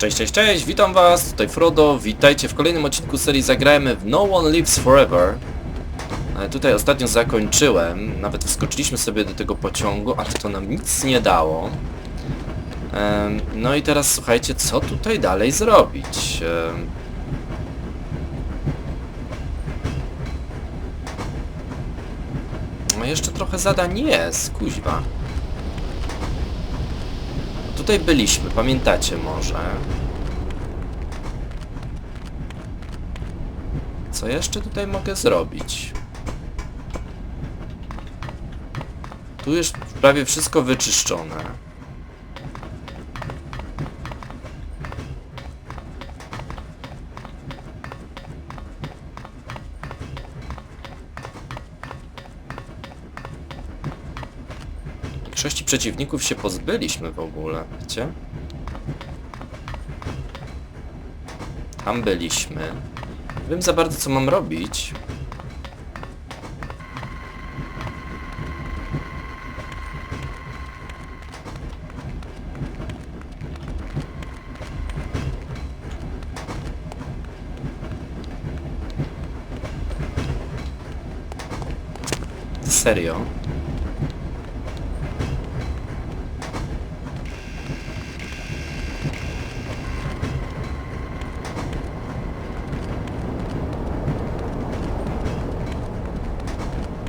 Cześć, cześć, cześć, witam was, tutaj Frodo, witajcie w kolejnym odcinku serii Zagrajmy w No One Lives Forever. Tutaj ostatnio zakończyłem, nawet wskoczyliśmy sobie do tego pociągu, ale to nam nic nie dało. No i teraz słuchajcie, co tutaj dalej zrobić? No jeszcze trochę zadań jest, kuźwa. Tutaj byliśmy, pamiętacie może? Co jeszcze tutaj mogę zrobić? Tu już prawie wszystko wyczyszczone. Większości przeciwników się pozbyliśmy w ogóle, wiecie? Tam byliśmy. Nie wiem za bardzo, co mam robić. Serio?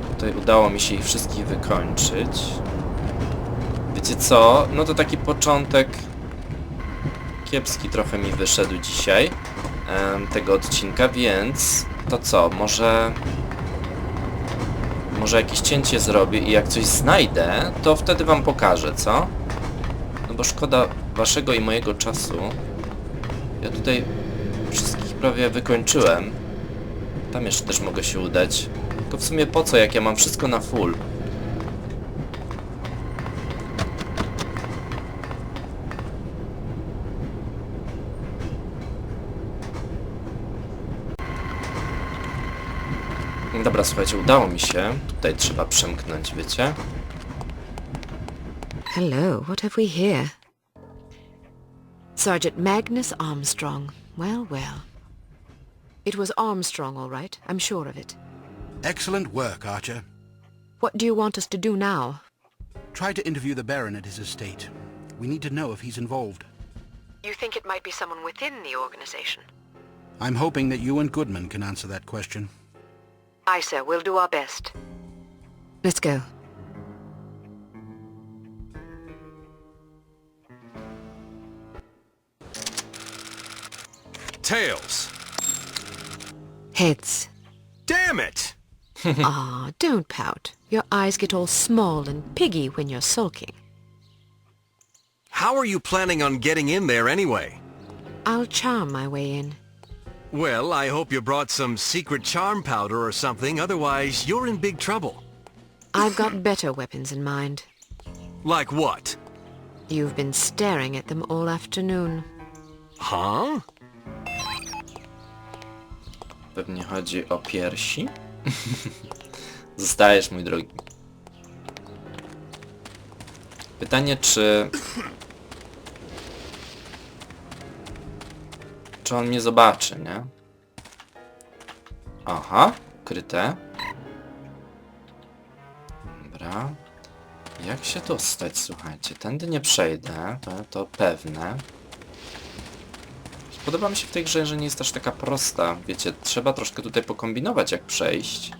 Tutaj udało mi się ich wszystkich wykończyć. Wiecie co? No to taki początek kiepski trochę mi wyszedł dzisiaj tego odcinka, więc to co? Może jakieś cięcie zrobię i jak coś znajdę, to wtedy wam pokażę, co? No bo szkoda waszego i mojego czasu. Ja tutaj wszystkich prawie wykończyłem. Tam jeszcze też mogę się udać. Tylko w sumie po co, jak ja mam wszystko na full? Dobra, słuchajcie, udało mi się. Tutaj trzeba przemknąć, wiecie? Hello, what have we here? Sergeant Magnus Armstrong. Well, well. It was Armstrong, all right. I'm sure of it. Excellent work, Archer. What do you want us to do now? Try to interview the Baron at his estate. We need to know if he's involved. You think it might be someone within the organization? I'm hoping that you and Goodman can answer that question. Aye, sir. We'll do our best. Let's go. Tails. Heads. Damn it! Ah, don't pout. Your eyes get all small and piggy when you're sulking. How are you planning on getting in there anyway? I'll charm my way in. Well, I hope you brought some secret charm powder or something, otherwise you're in big trouble. I've got better weapons in mind. Like what? You've been staring at them all afternoon. Huh? Pewnie chodzi o piersi? Zostajesz, mój drogi. Pytanie, czy on mnie zobaczy, nie? Aha, ukryte. Dobra. Jak się dostać, słuchajcie? Tędy nie przejdę, to pewne. Podoba mi się w tej grze, że nie jest aż taka prosta. Wiecie, trzeba troszkę tutaj pokombinować, jak przejść.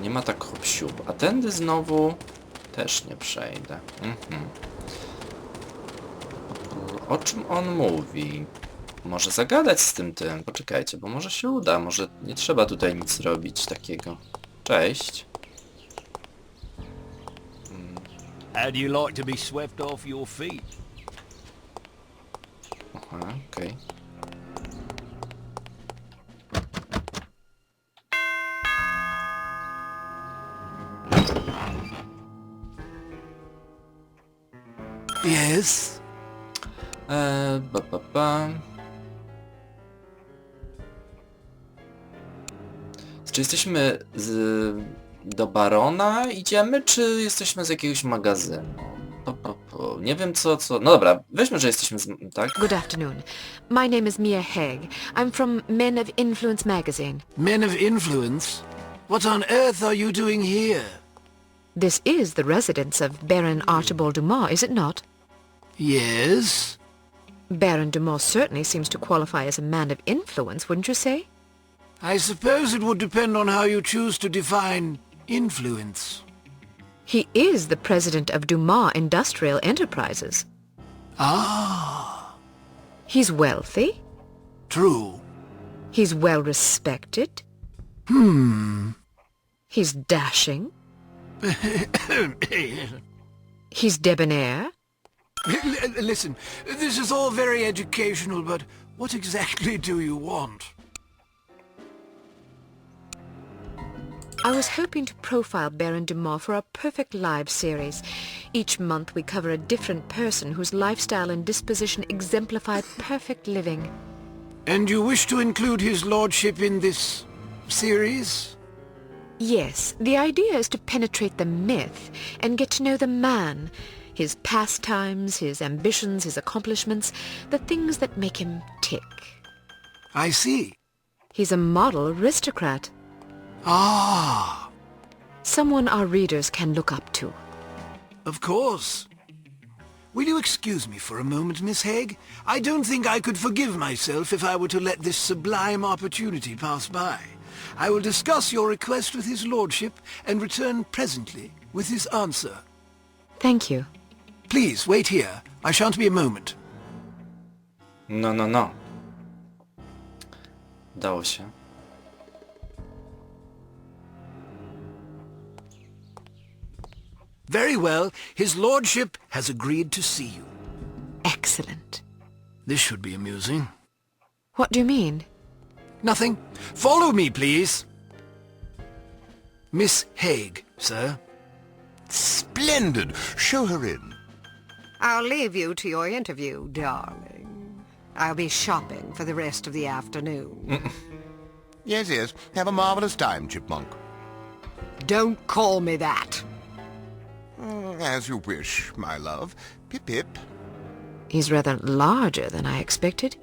Nie ma tak hop-siup. A tędy znowu też nie przejdę. O czym on mówi? Może zagadać z tym. Poczekajcie, bo może się uda. Może nie trzeba tutaj nic robić takiego. Cześć. How do you like to be swept off your feet? Aha, okej. Yes? Czy jesteśmy do barona idziemy, czy jesteśmy z jakiegoś magazynu? Nie wiem co... No dobra, weźmy, że jesteśmy tak? Good afternoon. My name is Mia Haig. I'm from Men of Influence magazine. Men of Influence? What on earth are you doing here? This is the residence of Baron Archibald Dumas, is it not? Yes? Baron Dumas certainly seems to qualify as a man of influence, wouldn't you say? I suppose it would depend on how you choose to define influence. He is the president of Dumas Industrial Enterprises. Ah, He's wealthy. true. He's well respected. He's dashing. He's debonair. Listen, this is all very educational, but what exactly do you want? I was hoping to profile Baron Dumas for a Perfect Lives series. Each month we cover a different person whose lifestyle and disposition exemplify perfect living. And you wish to include his lordship in this series? Yes, the idea is to penetrate the myth and get to know the man, his pastimes, his ambitions, his accomplishments, the things that make him tick. I see. He's a model aristocrat, Ah, someone our readers can look up to. of course. Will you excuse me for a moment, Miss Haig? I don't think I could forgive myself if I were to let this sublime opportunity pass by. I will discuss your request with his lordship and return presently with his answer. Thank you. Please, wait here. I shan't be a moment. No. Udało się. Very well. His lordship has agreed to see you. Excellent. This should be amusing. What do you mean? Nothing. Follow me, please. Miss Haig, sir. Splendid! Show her in. I'll leave you to your interview, darling. I'll be shopping for the rest of the afternoon. Yes. Have a marvelous time, Chipmunk. Don't call me that. As you wish, my love. Pip. He's rather larger than I expected.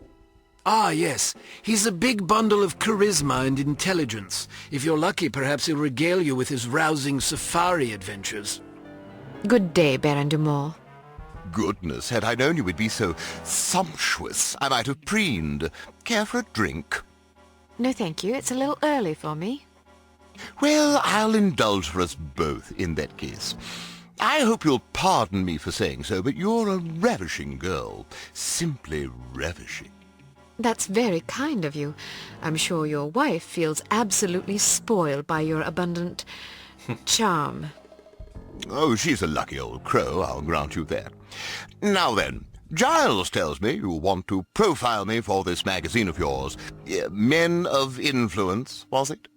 Ah, yes. He's a big bundle of charisma and intelligence. If you're lucky, perhaps he'll regale you with his rousing safari adventures. Good day, Baron Dumas. Goodness, had I known you would be so sumptuous, I might have preened. Care for a drink? No, thank you. It's a little early for me. Well, I'll indulge for us both in that case. I hope you'll pardon me for saying so, but you're a ravishing girl. Simply ravishing. That's very kind of you. I'm sure your wife feels absolutely spoiled by your abundant charm. Oh, she's a lucky old crow, I'll grant you that. Now then, Giles tells me you want to profile me for this magazine of yours. Men of Influence, was it?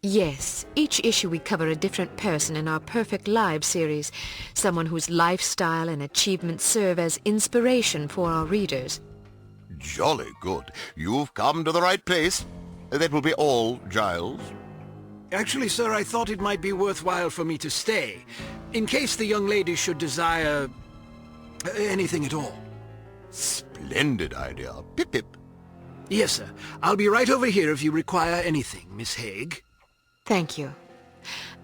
Yes, each issue we cover a different person in our Perfect Lives series, someone whose lifestyle and achievements serve as inspiration for our readers. Jolly good. You've come to the right place. That will be all, Giles. Actually, sir, I thought it might be worthwhile for me to stay, in case the young lady should desire anything at all. Splendid idea. Pip. Yes, sir. I'll be right over here if you require anything, Miss Haig. Thank you.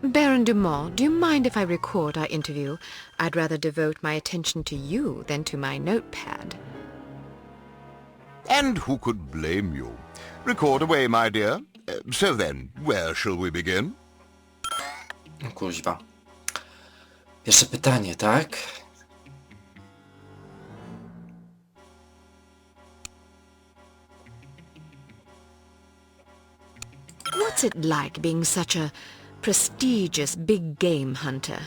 Baron Dumas, do you mind if I record our interview? I'd rather devote my attention to you than to my notepad. And who could blame you? Record away, my dear. So then, where shall we begin? Kuźwa. Pierwsze pytanie, tak? What's it like being such a prestigious big game hunter?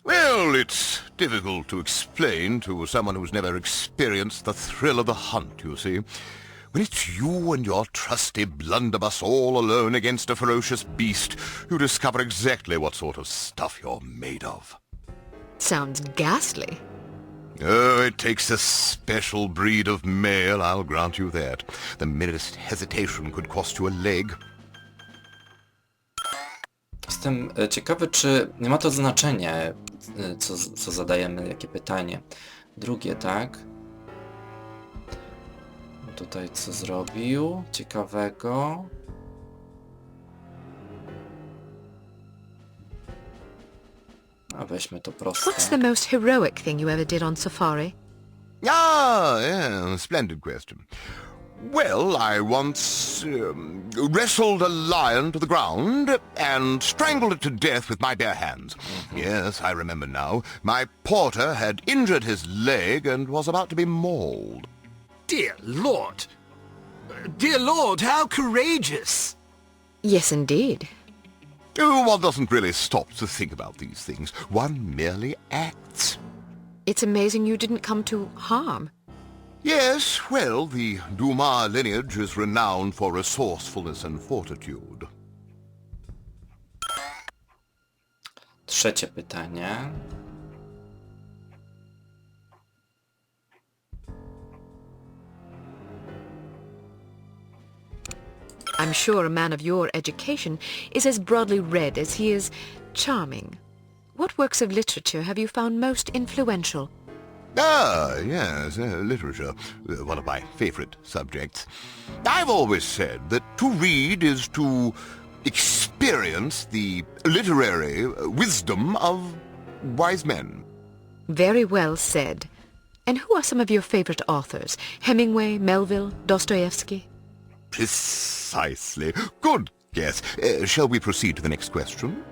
Well, it's difficult to explain to someone who's never experienced the thrill of the hunt, you see. When it's you and your trusty blunderbuss all alone against a ferocious beast, you discover exactly what sort of stuff you're made of. Sounds ghastly. Oh, it takes a special breed of male, I'll grant you that. The merest hesitation could cost you a leg. jestem ciekawy, czy nie ma to znaczenie, co zadajemy, jakie pytanie. Drugie, tak? Tutaj co zrobił ciekawego? A weźmy to proste. What's the most heroic thing you ever did on safari? Ah, yeah, splendid question. Well, I once wrestled a lion to the ground and strangled it to death with my bare hands. Yes, I remember now. My porter had injured his leg and was about to be mauled. Dear Lord! Dear Lord, how courageous! Yes, indeed. Oh, one doesn't really stop to think about these things. One merely acts. It's amazing you didn't come to harm. Yes, well, the Dumas lineage is renowned for resourcefulness and fortitude. Trzecie pytanie. I'm sure a man of your education is as broadly read as he is charming. What works of literature have you found most influential? Ah, yes, literature, one of my favorite subjects. I've always said that to read is to experience the literary wisdom of wise men. Very well said. And who are some of your favorite authors? Hemingway, Melville, Dostoevsky? Precisely. Good guess. Shall we proceed to the next question?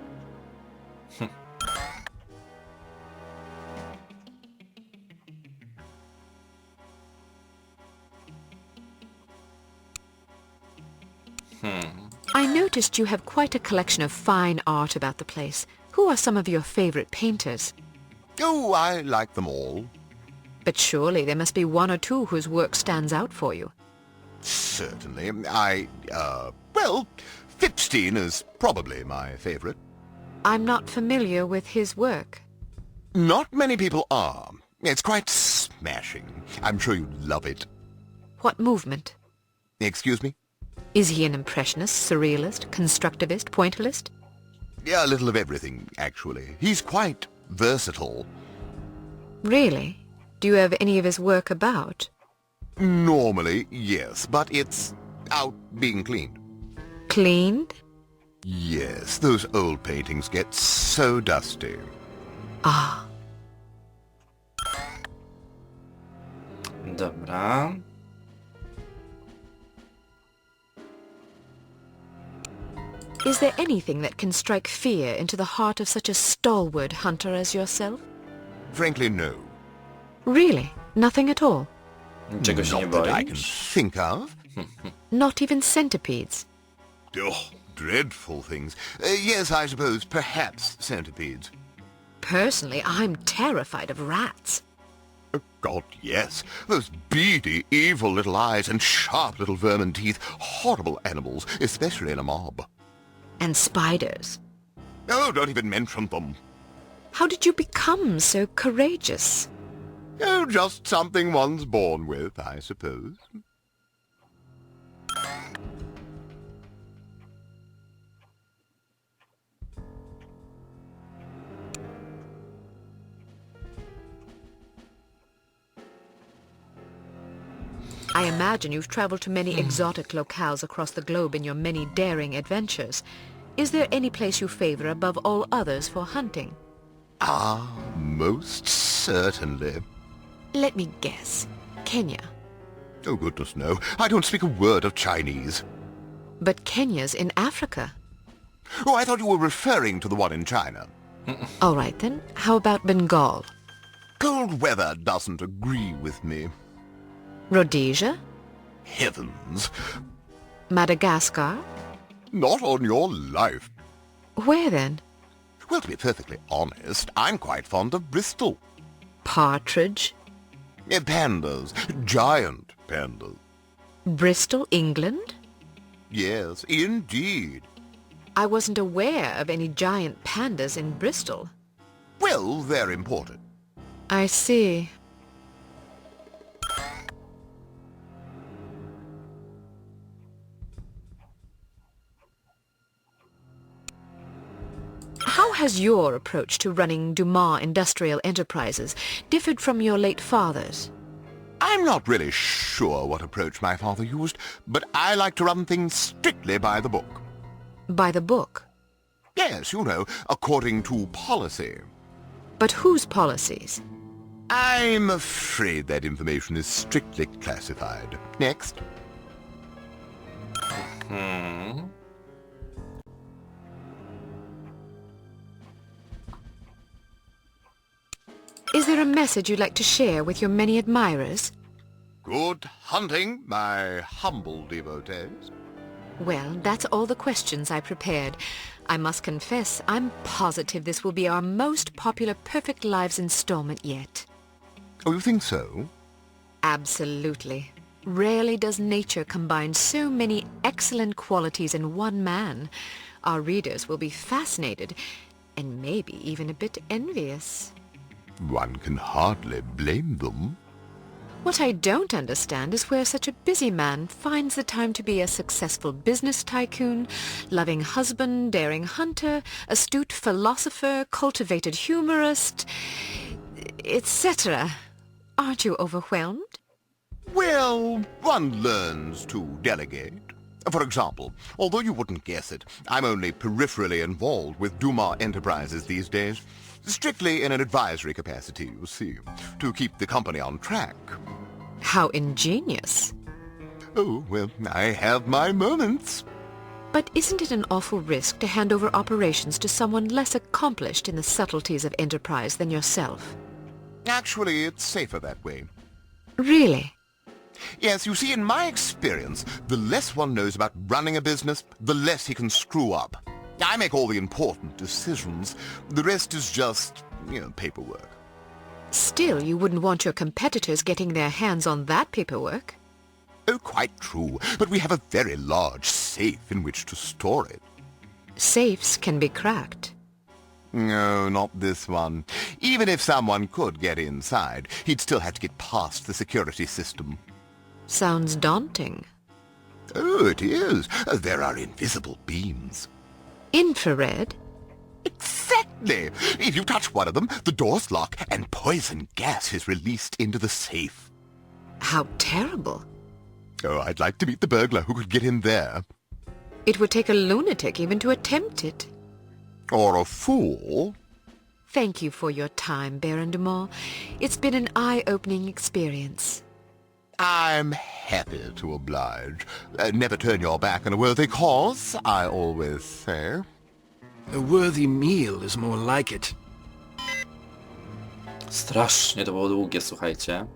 I noticed you have quite a collection of fine art about the place. Who are some of your favorite painters? Oh, I like them all. But surely there must be one or two whose work stands out for you. Certainly. Well, Fipstein is probably my favorite. I'm not familiar with his work. Not many people are. It's quite smashing. I'm sure you'd love it. What movement? Excuse me? Is he an impressionist, surrealist, constructivist, pointillist? Yeah, a little of everything, actually. He's quite versatile. Really? Do you have any of his work about? Normally, yes, but it's out being cleaned. Cleaned? Yes, those old paintings get so dusty. Ah. Dobra. Is there anything that can strike fear into the heart of such a stalwart hunter as yourself? Frankly, no. Really? Nothing at all? Czego się nie Not that I can boisz? think of. Not even centipedes? Oh, dreadful things. Yes, I suppose, perhaps centipedes. Personally, I'm terrified of rats. Oh, God, yes. Those beady, evil little eyes and sharp little vermin teeth. Horrible animals, especially in a mob. And spiders. Oh, don't even mention them. How did you become so courageous? Oh, just something one's born with, I suppose. I imagine you've traveled to many exotic locales across the globe in your many daring adventures. Is there any place you favor above all others for hunting? Ah, most certainly. Let me guess. Kenya. Oh, goodness, no. I don't speak a word of Chinese. But Kenya's in Africa. Oh, I thought you were referring to the one in China. All right then. How about Bengal? Cold weather doesn't agree with me. Rhodesia? Heavens. Madagascar? Not on your life. Where then? Well, to be perfectly honest, I'm quite fond of Bristol. Partridge? Pandas. Giant pandas. Bristol, England? Yes, indeed. I wasn't aware of any giant pandas in Bristol. Well, they're important. I see. How has your approach to running Dumas Industrial Enterprises differed from your late father's? I'm not really sure what approach my father used, but I like to run things strictly by the book. By the book? Yes, you know, according to policy. But whose policies? I'm afraid that information is strictly classified. Next. Is there a message you'd like to share with your many admirers? Good hunting, my humble devotees. Well, that's all the questions I prepared. I must confess, I'm positive this will be our most popular Perfect Lives installment yet. Oh, you think so? Absolutely. Rarely does nature combine so many excellent qualities in one man. Our readers will be fascinated, and maybe even a bit envious. One can hardly blame them. What I don't understand is where such a busy man finds the time to be a successful business tycoon, loving husband, daring hunter, astute philosopher, cultivated humorist, etc. Aren't you overwhelmed? Well, one learns to delegate. For example, although you wouldn't guess it, I'm only peripherally involved with Dumas Enterprises these days. Strictly in an advisory capacity, you see, to keep the company on track. How ingenious. Oh, well, I have my moments. But isn't it an awful risk to hand over operations to someone less accomplished in the subtleties of enterprise than yourself? Actually, it's safer that way. Really? Yes, you see, in my experience, the less one knows about running a business, the less he can screw up. I make all the important decisions. The rest is just, paperwork. Still, you wouldn't want your competitors getting their hands on that paperwork. Oh, quite true. But we have a very large safe in which to store it. Safes can be cracked. No, not this one. Even if someone could get inside, he'd still have to get past the security system. Sounds daunting. Oh, it is. There are invisible beams. Infrared? Exactly! If you touch one of them, the doors lock and poison gas is released into the safe. How terrible. Oh, I'd like to meet the burglar who could get in there. It would take a lunatic even to attempt it. Or a fool. Thank you for your time, Baron de Moore. It's been an eye-opening experience. I'm happy to oblige. Never turn your back on a worthy cause, I always say. A worthy meal is more like it. Strasznie to było długie, słuchajcie.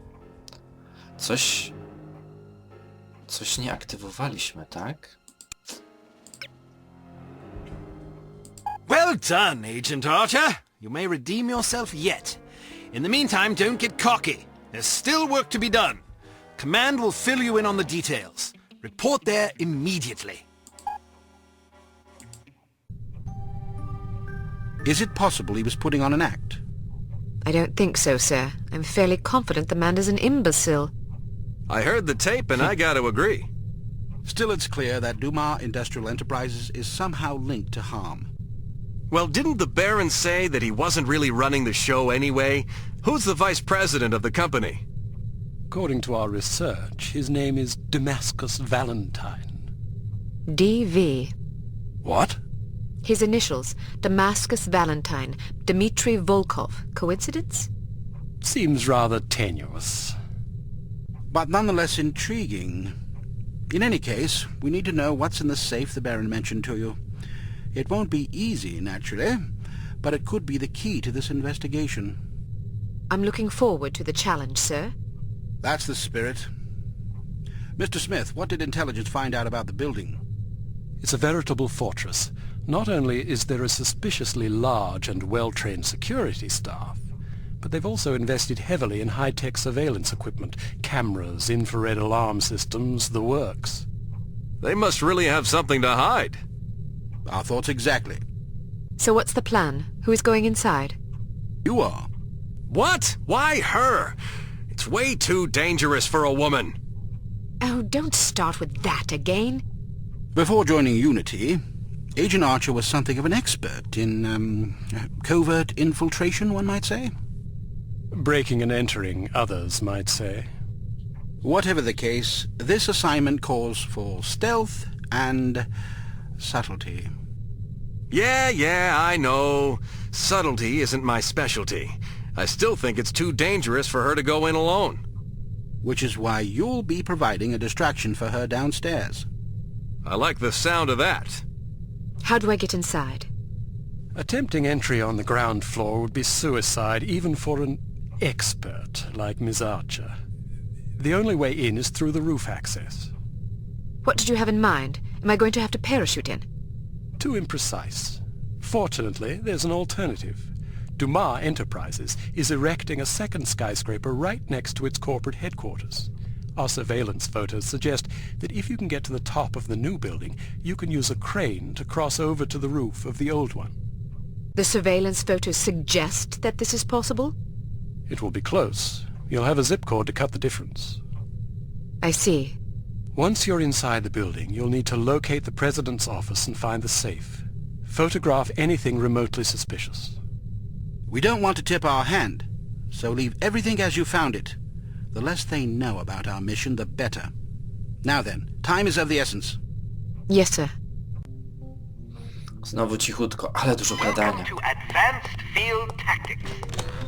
Coś nie aktywowaliśmy, tak? Well done, Agent Archer. You may redeem yourself yet. In the meantime, don't get cocky. There's still work to be done. Command will fill you in on the details. Report there immediately. Is it possible he was putting on an act? I don't think so, sir. I'm fairly confident the man is an imbecile. I heard the tape and I gotta agree. Still, it's clear that Dumas Industrial Enterprises is somehow linked to H.A.R.M. Well, didn't the Baron say that he wasn't really running the show anyway? Who's the vice president of the company? According to our research, his name is Damascus Valentine. D.V. What? His initials, Damascus Valentine, Dmitry Volkov. Coincidence? Seems rather tenuous. But nonetheless intriguing. In any case, we need to know what's in the safe the Baron mentioned to you. It won't be easy, naturally, but it could be the key to this investigation. I'm looking forward to the challenge, sir. That's the spirit. Mr. Smith, what did intelligence find out about the building? It's a veritable fortress. Not only is there a suspiciously large and well-trained security staff, but they've also invested heavily in high-tech surveillance equipment, cameras, infrared alarm systems, the works. They must really have something to hide. Our thoughts exactly. So what's the plan? Who is going inside? You are. What? Why her? It's way too dangerous for a woman. Oh, don't start with that again. Before joining Unity, Agent Archer was something of an expert in covert infiltration, one might say. Breaking and entering, others might say. Whatever the case, this assignment calls for stealth and subtlety. Yeah, I know. Subtlety isn't my specialty. I still think it's too dangerous for her to go in alone. Which is why you'll be providing a distraction for her downstairs. I like the sound of that. How do I get inside? Attempting entry on the ground floor would be suicide even for an expert like Miss Archer. The only way in is through the roof access. What did you have in mind? Am I going to have to parachute in? Too imprecise. Fortunately, there's an alternative. Dumas Enterprises is erecting a second skyscraper right next to its corporate headquarters. Our surveillance photos suggest that if you can get to the top of the new building, you can use a crane to cross over to the roof of the old one. The surveillance photos suggest that this is possible? It will be close. You'll have a zip cord to cut the difference. I see. Once you're inside the building, you'll need to locate the president's office and find the safe. Photograph anything remotely suspicious. We don't want to tip our hand, so leave everything as you found it. The less they know about our mission, the better. Now then, time is of the essence. Yes, sir. Znowu cichutko, ale dużo gadania. Welcome to Advanced Field Tactics.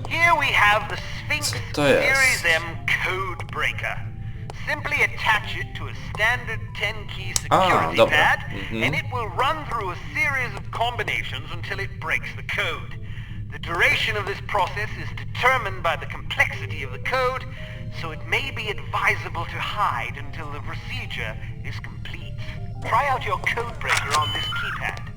Here we have the Sphinx Co to jest? Series M Code Breaker. Simply attach it to a standard 10-key security dobra. pad, and it will run through a series of combinations until it breaks the code. The duration of this process is determined by the complexity of the code, so it may be advisable to hide until the procedure is complete. Try out your code breaker on this keypad.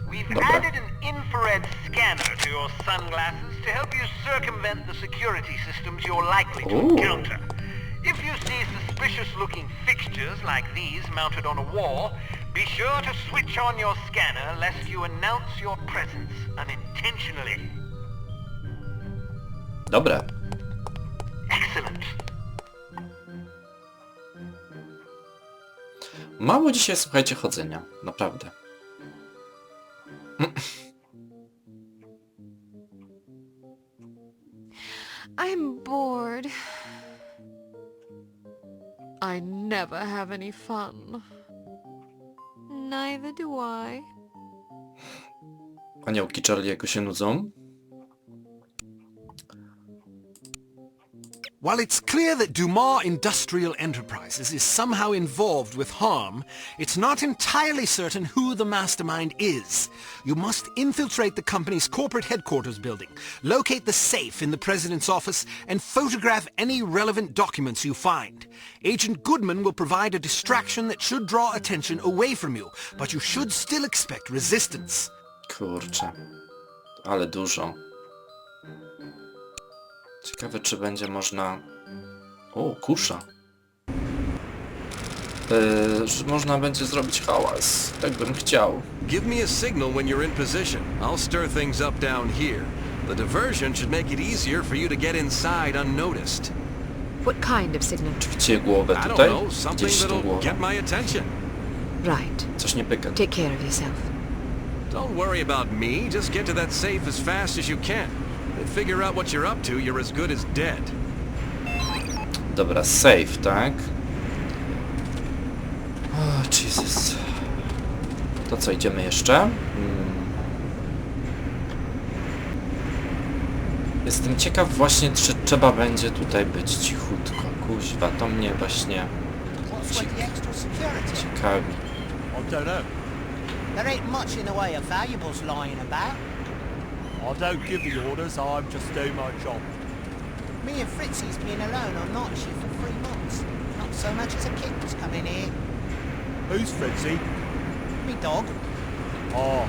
We've added an infrared scanner to your sunglasses to help you circumvent the security systems you're likely to encounter. If you see suspicious-looking fixtures like these mounted on a wall, be sure to switch on your scanner lest you announce your presence unintentionally. Dobra. Excellent. Mało dzisiaj, słuchajcie, chodzenia. Naprawdę. I'm bored. I never have any fun. Neither do I. Aniołki Charlie'ego się nudzą. While it's clear that Dumas Industrial Enterprises is somehow involved with H.A.R.M, it's not entirely certain who the mastermind is. You must infiltrate the company's corporate headquarters building, locate the safe in the president's office, and photograph any relevant documents you find. Agent Goodman will provide a distraction that should draw attention away from you, but you should still expect resistance. Kurczę. Ale dużo. Ciekawe, czy będzie można... O, kusza. Że można będzie zrobić hałas. Tak bym chciał. Give me a signal when you're in position. I'll stir things up down here. The diversion should make it easier for you to get inside unnoticed. What kind of signal? Czy widzicie głowę I don't tutaj? know, something Gdzieś tą that'll głowę. get my attention. Right. Coś nie pyka. Take care of yourself. Don't worry about me, just get to that safe as fast as you can. If they figure out what you're up to, you're as good as dead. Dobra, safe, tak? O, Jesus. To co, idziemy jeszcze? Jestem ciekaw właśnie, czy trzeba będzie tutaj być cichutko. Kuźwa, to mnie właśnie ciekawi. I don't know. There ain't much in the way of valuables lying about. I don't give the orders, I'm just doing my job. Me and Fritzy's been alone on night shift for 3 months. Not so much as a kitten's come in here. Who's Fritzy? Me dog. Oh,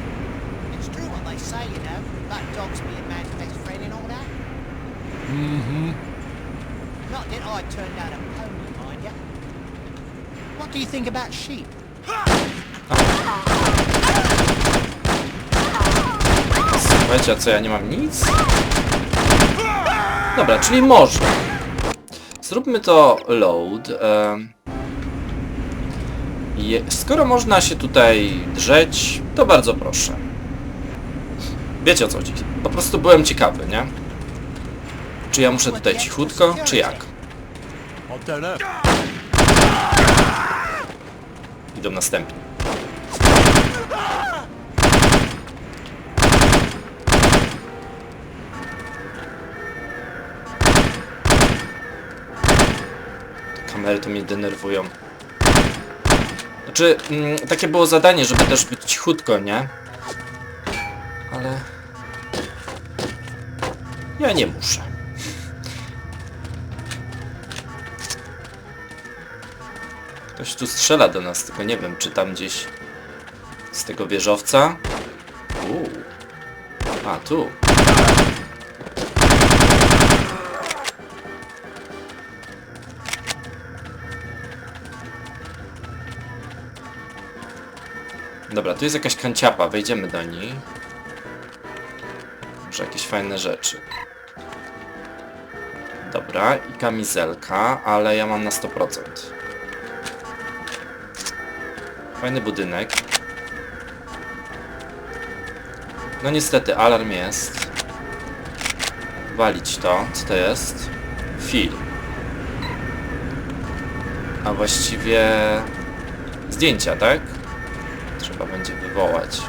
It's true what they say, you know. That dog's being man's best friend and all that. mm-hmm. Not that I'd turn down a pony, mind ya. What do you think about sheep? Słuchajcie, a co, ja nie mam nic? Dobra, czyli można. Zróbmy to load. Skoro można się tutaj drzeć, to bardzo proszę. Wiecie o co chodzi. Po prostu byłem ciekawy, nie? Czy ja muszę tutaj cichutko, czy jak? Idą następni. Te kamery to mnie denerwują. Znaczy, takie było zadanie, żeby też być cichutko, nie? Ale... ja nie muszę. Ktoś tu strzela do nas, tylko nie wiem, czy tam gdzieś z tego wieżowca. A, tu. Dobra, tu jest jakaś kanciapa, wejdziemy do niej. Może jakieś fajne rzeczy. Dobra, i kamizelka, ale ja mam na 100%. Fajny budynek. No niestety, alarm jest. Walić to. Co to jest? Film. A właściwie... zdjęcia, tak? Trzeba będzie wywołać.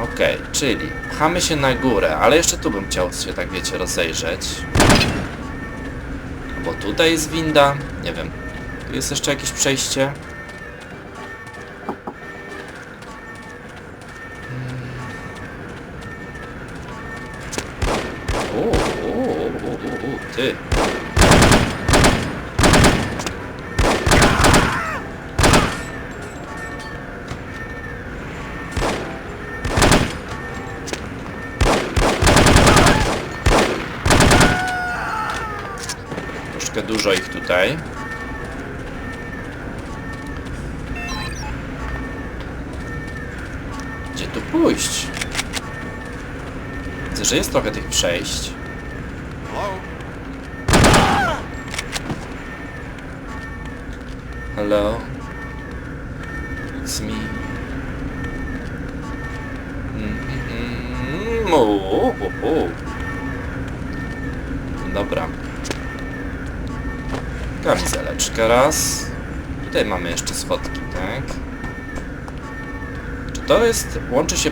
Okej, czyli pchamy się na górę, ale jeszcze tu bym chciał się, tak wiecie, rozejrzeć. Bo tutaj jest winda. Nie wiem. Tu jest jeszcze jakieś przejście. Ty. Troszkę dużo ich tutaj. Gdzie tu pójść? Widzę, że jest trochę tych przejść. Hello. It's me. Dobra. Kamizeleczkę raz. Tutaj mamy jeszcze schodki, tak? Czy to jest...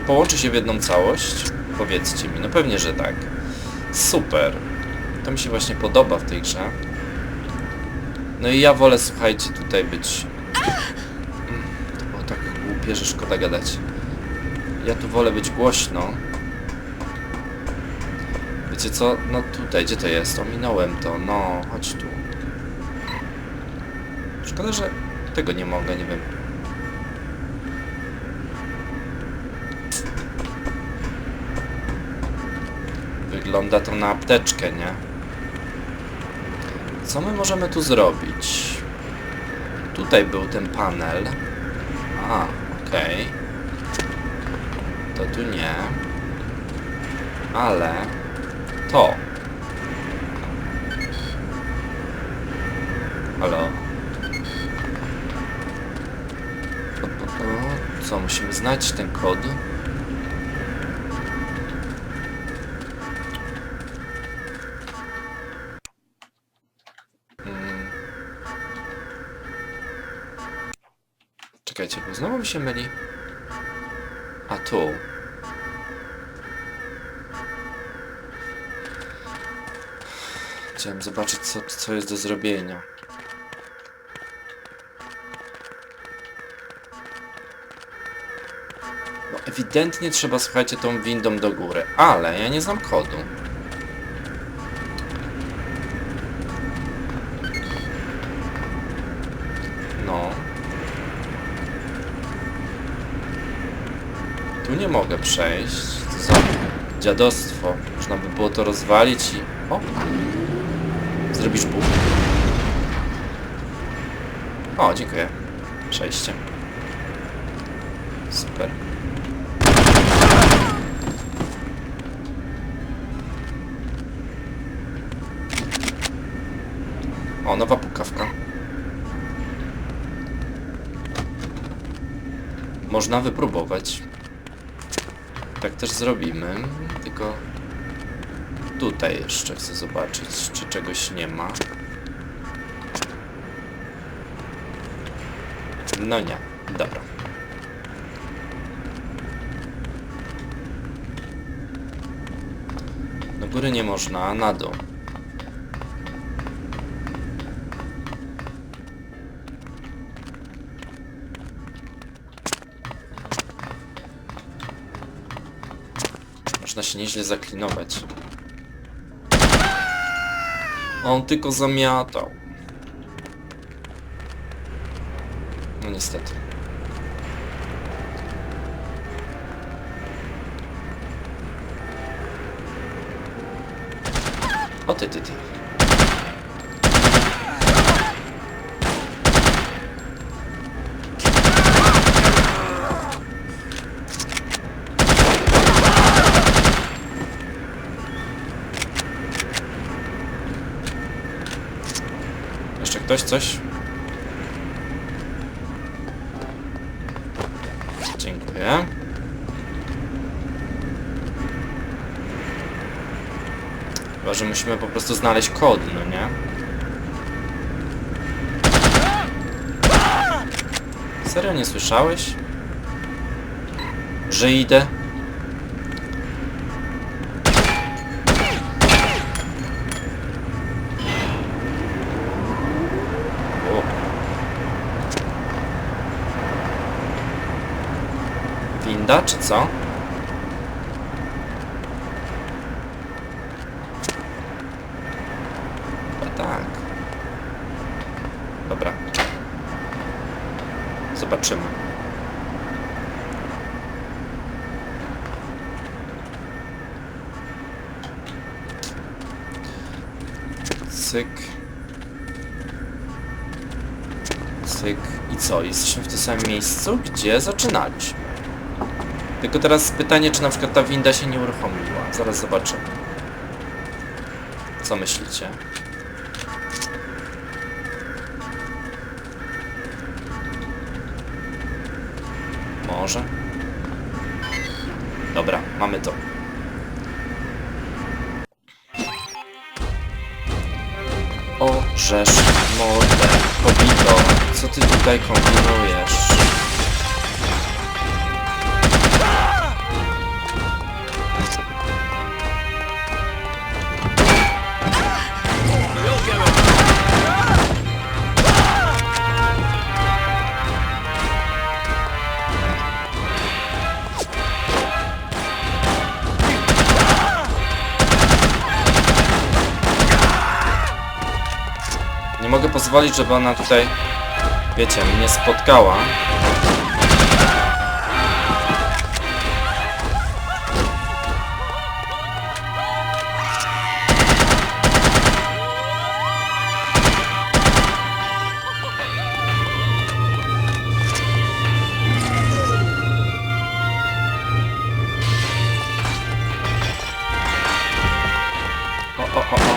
połączy się w jedną całość? Powiedzcie mi. No pewnie, że tak. Super. To mi się właśnie podoba w tej grze. No i ja wolę, słuchajcie, tutaj być... To było tak głupie, że szkoda gadać. Ja tu wolę być głośno. Wiecie co? No tutaj, gdzie to jest? Ominąłem to. No, chodź tu. Szkoda, że tego nie mogę, nie wiem. Wygląda to na apteczkę, nie? Co my możemy tu zrobić? Tutaj był ten panel. A, okej. To tu nie. Ale... to. Halo? Co, musimy znać ten kod? Czekajcie, bo znowu mi się myli. A tu. Chciałem zobaczyć, co jest do zrobienia. No ewidentnie trzeba, słuchajcie, tą windą do góry, ale ja nie znam kodu. No. Tu nie mogę przejść. Co za dziadostwo. Można by było to rozwalić i... O! Zrobisz bóg. O, dziękuję. Przejście. Super. O, nowa pukawka. Można wypróbować. Tak też zrobimy, tylko tutaj jeszcze chcę zobaczyć, czy czegoś nie ma. No nie, dobra. Do góry nie można, na dół. Można się nieźle zaklinować. On tylko zamiatał. No niestety. O ty. Jeszcze ktoś coś? Dziękuję. Chyba, że musimy po prostu znaleźć kod, no nie? Serio nie słyszałeś? Że idę? O. Winda, czy co? Tak. Dobra. Zobaczymy. Cyk. Cyk. I co? Jesteśmy w tym samym miejscu, gdzie zaczynaliśmy. Tylko teraz pytanie, czy na przykład ta winda się nie uruchomiła. Zaraz zobaczymy. Co myślicie? Może? Dobra, mamy to. O, żeż, mordę, kobito, co ty tutaj kombinujesz? Nie mogę pozwolić, żeby ona tutaj, wiecie, mnie spotkała. O.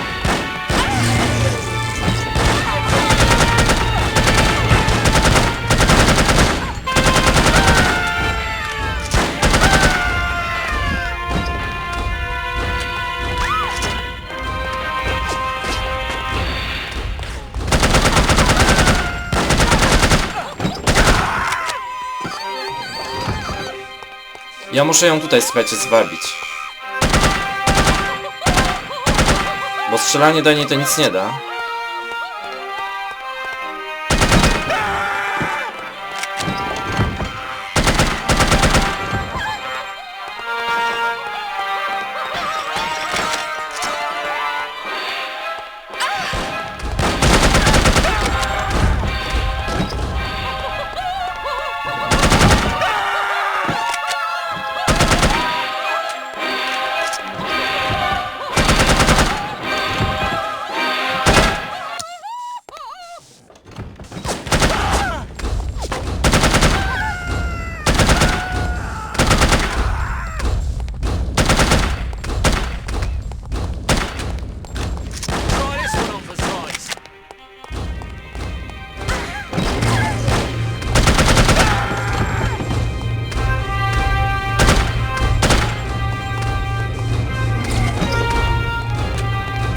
Ja muszę ją tutaj, słuchajcie, zwabić. Bo strzelanie do niej to nic nie da.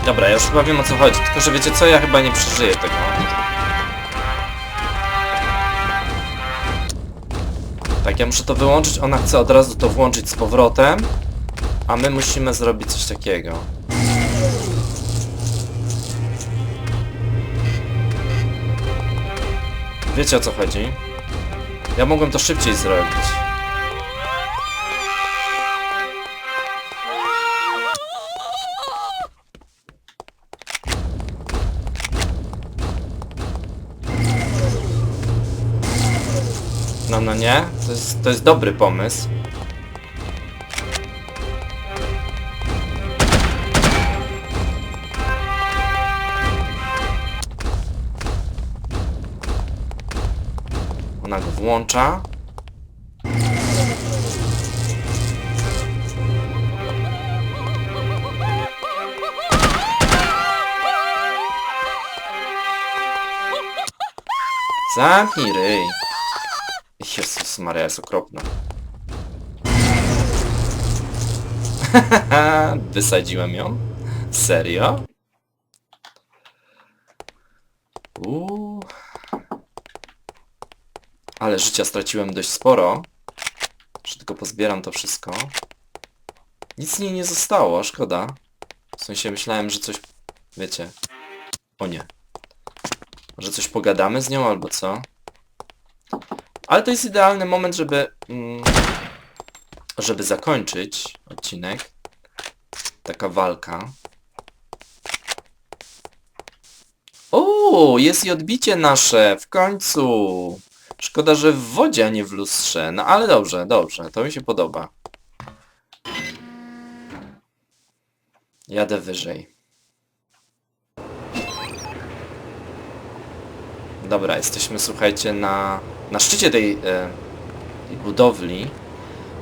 Dobra, ja już chyba wiem, o co chodzi, tylko że wiecie co, ja chyba nie przeżyję tego. Tak, ja muszę to wyłączyć, ona chce od razu to włączyć z powrotem, a my musimy zrobić coś takiego. Wiecie, o co chodzi? Ja mogłem to szybciej zrobić. No nie? To jest dobry pomysł. Ona go włącza. Zamknij ryj. Jezus Maria, jest okropna. Wysadziłem ją? Serio? Ale życia straciłem dość sporo. Że tylko pozbieram to wszystko. Nic z niej nie zostało, szkoda. W sensie myślałem, że coś... Wiecie. O nie. Że coś pogadamy z nią albo co? Ale to jest idealny moment, żeby zakończyć odcinek. Taka walka. O, jest i odbicie nasze, w końcu. Szkoda, że w wodzie, a nie w lustrze. No ale dobrze, dobrze, to mi się podoba. Jadę wyżej. Dobra, jesteśmy, słuchajcie, na szczycie tej budowli,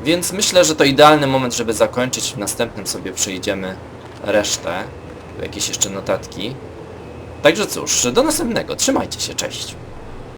więc myślę, że to idealny moment, żeby zakończyć. W następnym sobie przejdziemy resztę, jakieś jeszcze notatki. Także cóż, do następnego. Trzymajcie się, cześć.